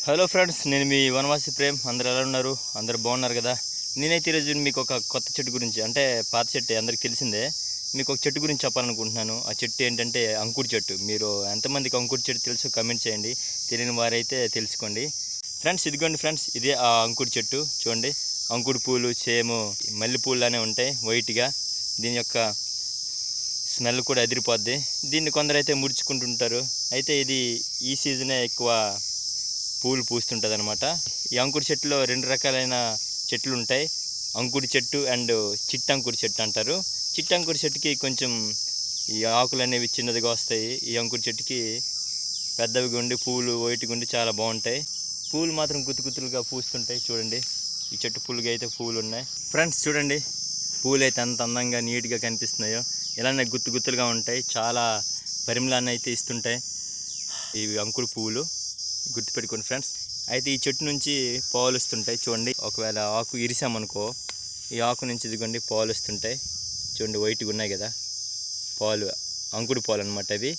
Hello friends, నేను మీ వనవాసి ప్రేమ్. అందరు ఎలా ఉన్నారు? అందరు బాగున్నారు కదా? నేనైతే ఈరోజు మీకు ఒక కొత్త చెట్టు గురించి, అంటే పాత చెట్టు అందరికి తెలిసిందే, మీకు ఒక చెట్టు గురించి చెప్పాలనుకుంటున్నాను. ఆ చెట్టు ఏంటంటే అంకుర్ చెట్టు. మీరు ఎంతమందికి అంకుర్ చెట్టు తెలుసు కమెంట్ చేయండి. తెలియని వారైతే తెలుసుకోండి. ఫ్రెండ్స్, ఇదిగోండి ఫ్రెండ్స్, ఇదే ఆ అంకుర్ చెట్టు. చూడండి, అంకుర్ పూలు సేమ్ మల్లెపూలులానే ఉంటాయి వైట్గా. దీని యొక్క స్మెల్ కూడా అదిరిపోద్ది. దీన్ని కొందరైతే ముడుచుకుంటుంటారు. అయితే ఇది ఈ సీజనే ఎక్కువ పూలు పూస్తుంటుంది అనమాట. ఈ అంకుర్ చెట్టులో రెండు రకాలైన చెట్లు ఉంటాయి. అంకుర్ చెట్టు అండ్ చిట్టంకుర్ చెట్టు అంటారు. చిట్టంకుర్ చెట్టుకి కొంచెం ఈ ఆకులు అనేవి చిన్నదిగా వస్తాయి. ఈ అంకుర్ చెట్టుకి పెద్దవిగా ఉండి పూలు వైట్గా ఉండి చాలా బాగుంటాయి. పూలు మాత్రం గుత్తులుగా పూస్తుంటాయి. చూడండి, ఈ చెట్టు పూలుగా అయితే పూలు ఉన్నాయి. ఫ్రెండ్స్ చూడండి, పూలు అయితే ఎంత అందంగా నీట్గా కనిపిస్తున్నాయో. ఇలానే గుత్తులుగా ఉంటాయి. చాలా పరిమళాన్ని అయితే ఇస్తుంటాయి ఇవి అంకుర్ పువ్వులు. గుర్తుపెట్టుకోండి ఫ్రెండ్స్. అయితే ఈ చెట్టు నుంచి పాలు వస్తుంటాయి. చూడండి, ఒకవేళ ఆకు ఇరిసామనుకో, ఈ ఆకు నుంచి ఇదిగోండి పాలు వస్తుంటాయి. చూడండి, వైట్గా ఉన్నాయి కదా పాలు, అంకుడు పాలు అనమాట అవి.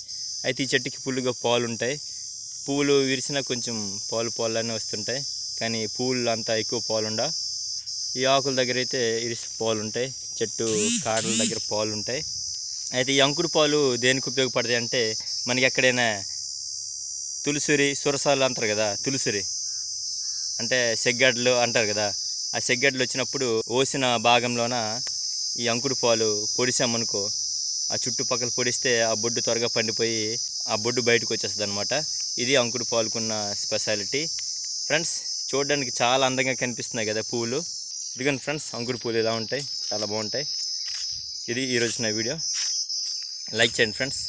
అయితే ఈ చెట్టుకి ఫుల్గా పాలు ఉంటాయి. పువ్వులు విరిసినా కొంచెం పాలనే వస్తుంటాయి, కానీ పువ్వులు అంతా ఎక్కువ పాలు ఉండవు. ఈ ఆకుల దగ్గర అయితే ఇరిసి పాలు ఉంటాయి, చెట్టు కాడల దగ్గర పాలు ఉంటాయి. అయితే ఈ అంకుడు పాలు దేనికి ఉపయోగపడతాయి అంటే, మనకి ఎక్కడైనా తులసిరి సురసాలు అంటారు కదా, తులసిరి అంటే సెగ్గడ్లు అంటారు కదా, ఆ సెగ్గడ్లు వచ్చినప్పుడు ఓసిన భాగంలోన ఈ అంకుడు పాలు పొడిసామనుకో, ఆ చుట్టుపక్కల పొడిస్తే ఆ బొడ్డు త్వరగా పండిపోయి ఆ బొడ్డు బయటకు వచ్చేస్తుంది అనమాట. ఇది అంకుడు పాలుకున్న స్పెషాలిటీ. ఫ్రెండ్స్, చూడడానికి చాలా అందంగా కనిపిస్తున్నాయి కదా పువ్వులు. ఇదిగోండి ఫ్రెండ్స్, అంకుడు పూలు ఇలా ఉంటాయి, చాలా బాగుంటాయి. ఇది ఈరోజు నా వీడియో. లైక్ చేయండి ఫ్రెండ్స్.